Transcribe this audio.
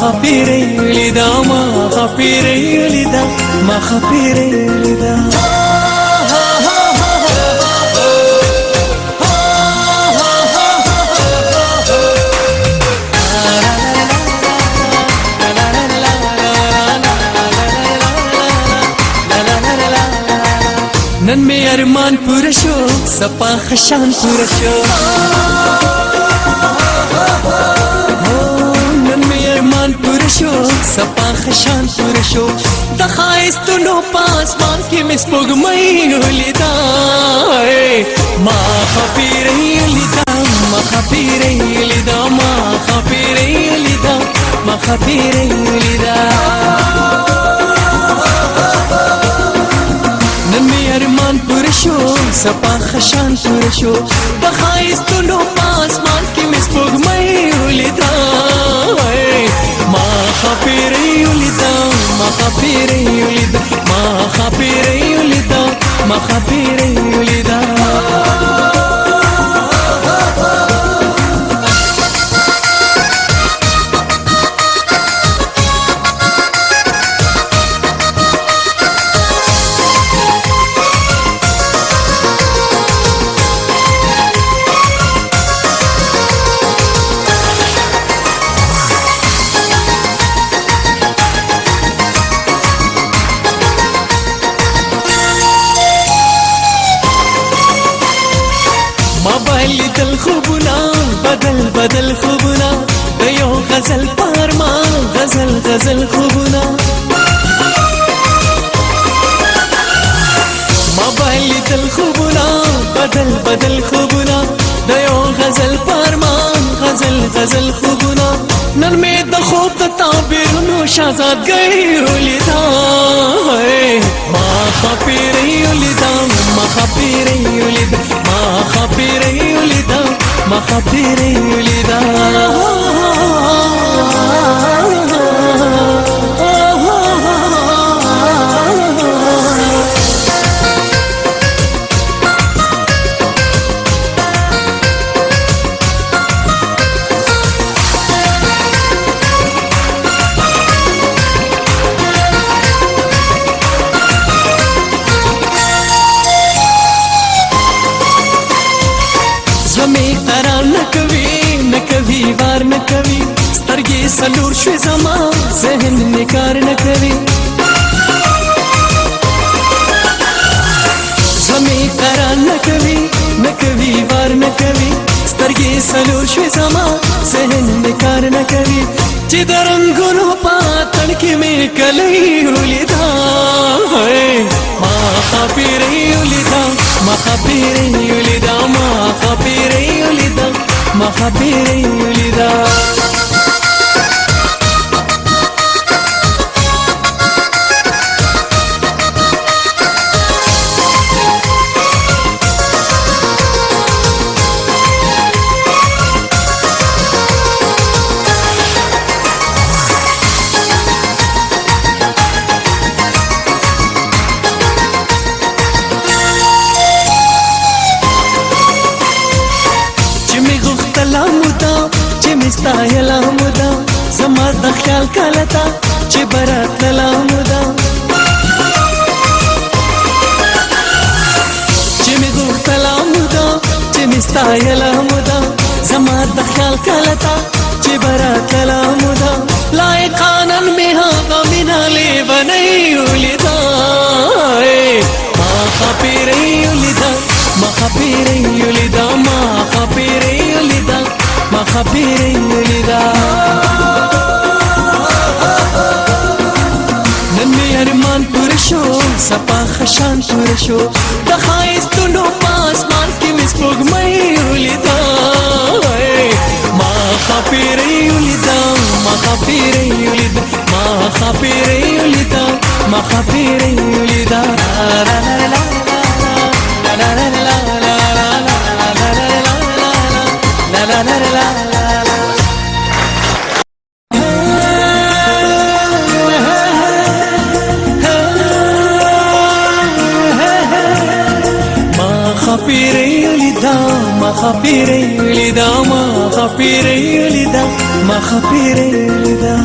خبيري ولدا ما خبيري ولدا ما خبيري ولدا नन में अरमान पूरा शो सपा खशान पूरा शो नन में अरमान पूरा शो सपा खशान पूरा शो दखाइस तुनो पास मान के मिसपोग मई उलिदा मा खबीरे उलिदा मा खबीरे उलिदा मा खबीरे उलिदा मा खबीरे उलिदा अरमान पूरा शो सपा खशान पूरा शो बखाइस तुनो पास मान की मिसपोग मई उलिदा मा खबीरे उलिदा मा खबीरे उलिदा मा खबीरे उलिदा मा खबीरे उलिदा दल खूबना बदल बदल खूबना दयो गजल पारमा गजल गजल खूबना मोबाइल दल खूबना बदल बदल खूबना दयो गजल पारमा गजल गजल खूबना नन में दखोब ताबीर नो शाजाद गई उलिदा मा खबीरे उलिदा मा खबीरे उलिदा मा खबीरे उलिदा मा खबीरे उलिदा वार न कवि स्तरगे सलूर शे जमा जहन निकार न कवि जमे करा न कवि वार न कवि स्तरगे सलूर शे जमा जहन निकार न कवि चिदरंगुनो पातन के में कलई उलिदा मा खबीरे उलिदा मा खबीरे उलिदा मा खबीरे उलिदा मा खबीरे उलिदा ستایلا مودا زما د خیال کالتا چې برات لا مودا چې می غوښتلا مودا چې می ستایلا مودا زما د خیال کالتا چې برات لا مودا لایقانن می ها غمینا لی بنای ولیدا ما خبیره ولیدا ما خبیره ولیدا ما خبیره ولیدا ما خبيري ولدا نمي أرمان پورشو سپا خشان پورشو دخائز تنو پاس مان کی مسپوگ مئی ولدا ما خبيري ولدا ما خبيري ولدا ما خبيري ولدا ما خبيري ولدا خبيري ولدا ما خبيري ولدا ما خپيري لیدا ما خپيري لیدا